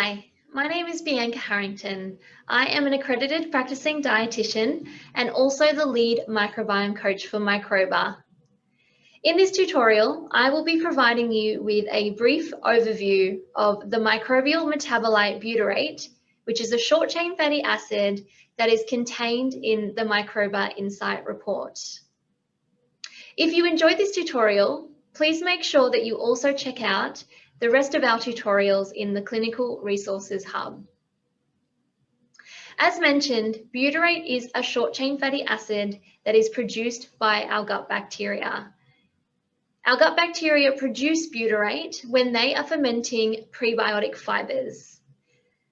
Hi, my name is Bianca Harrington. I am an accredited practicing dietitian and also the lead microbiome coach for Microba. In this tutorial, I will be providing you with a brief overview of the microbial metabolite butyrate, which is a short-chain fatty acid that is contained in the Microba Insight report. If you enjoyed this tutorial, please make sure that you also check out the rest of our tutorials in the Clinical Resources Hub. As mentioned, butyrate is a short-chain fatty acid that is produced by our gut bacteria. Our gut bacteria produce butyrate when they are fermenting prebiotic fibers.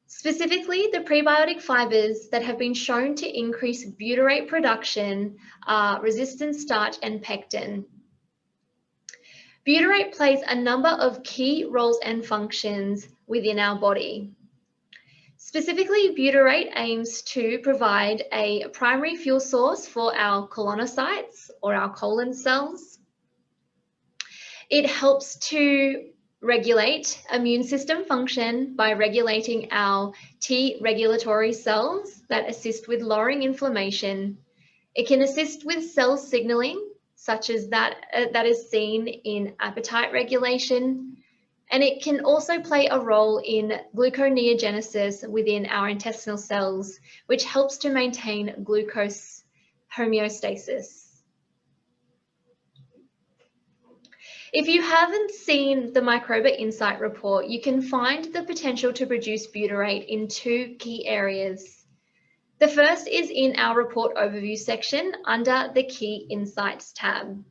Specifically, the prebiotic fibers that have been shown to increase butyrate production are resistant starch and pectin. Butyrate plays a number of key roles and functions within our body. Specifically, butyrate aims to provide a primary fuel source for our colonocytes or our colon cells. It helps to regulate immune system function by regulating our T regulatory cells that assist with lowering inflammation. It can assist with cell signaling, such as that is seen in appetite regulation, and it can also play a role in gluconeogenesis within our intestinal cells, which helps to maintain glucose homeostasis. If you haven't seen the Microba Insight report, you can find the potential to produce butyrate in two key areas. The first is in our report overview section under the Key Insights tab.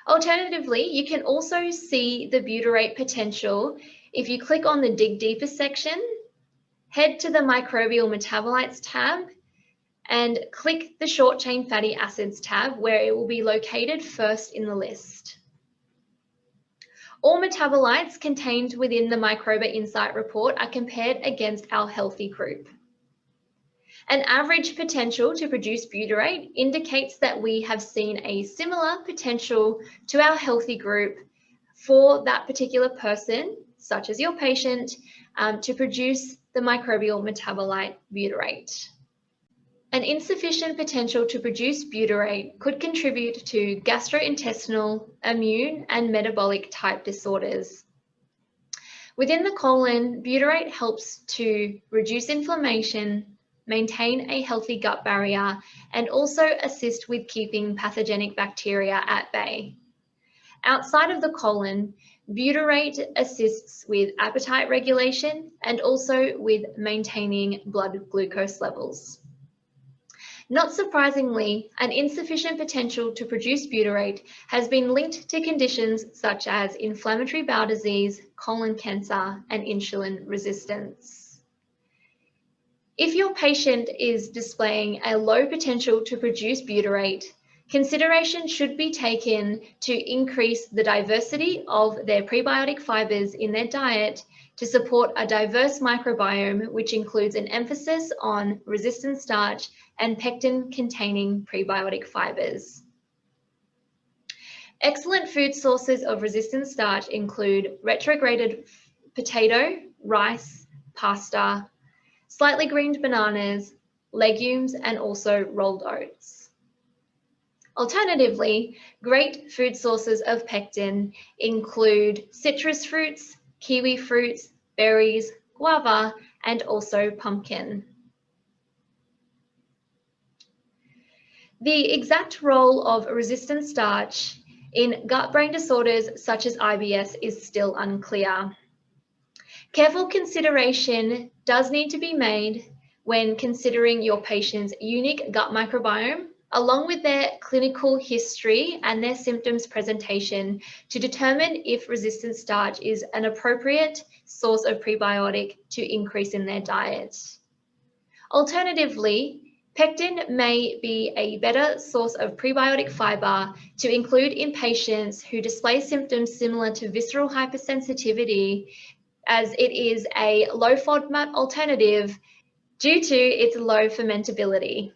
Alternatively, you can also see the butyrate potential if you click on the Dig Deeper section, head to the Microbial Metabolites tab, and click the Short Chain Fatty Acids tab, where it will be located first in the list. All metabolites contained within the Microba Insight report are compared against our healthy group. An average potential to produce butyrate indicates that we have seen a similar potential to our healthy group for that particular person, such as your patient, to produce the microbial metabolite butyrate. An insufficient potential to produce butyrate could contribute to gastrointestinal, immune, and metabolic type disorders. Within the colon, butyrate helps to reduce inflammation, maintain a healthy gut barrier, and also assist with keeping pathogenic bacteria at bay. Outside of the colon, butyrate assists with appetite regulation and also with maintaining blood glucose levels. Not surprisingly, an insufficient potential to produce butyrate has been linked to conditions such as inflammatory bowel disease, colon cancer, and insulin resistance. If your patient is displaying a low potential to produce butyrate, consideration should be taken to increase the diversity of their prebiotic fibers in their diet to support a diverse microbiome, which includes an emphasis on resistant starch and pectin-containing prebiotic fibers. Excellent food sources of resistant starch include retrograded potato, rice, pasta, slightly greened bananas, legumes, and also rolled oats. Alternatively, great food sources of pectin include citrus fruits, kiwi fruits, berries, guava, and also pumpkin. The exact role of resistant starch in gut-brain disorders such as IBS is still unclear. Careful consideration does need to be made when considering your patient's unique gut microbiome, along with their clinical history and their symptoms presentation, to determine if resistant starch is an appropriate source of prebiotic to increase in their diet. Alternatively, pectin may be a better source of prebiotic fiber to include in patients who display symptoms similar to visceral hypersensitivity, as it is a low FODMAP alternative due to its low fermentability.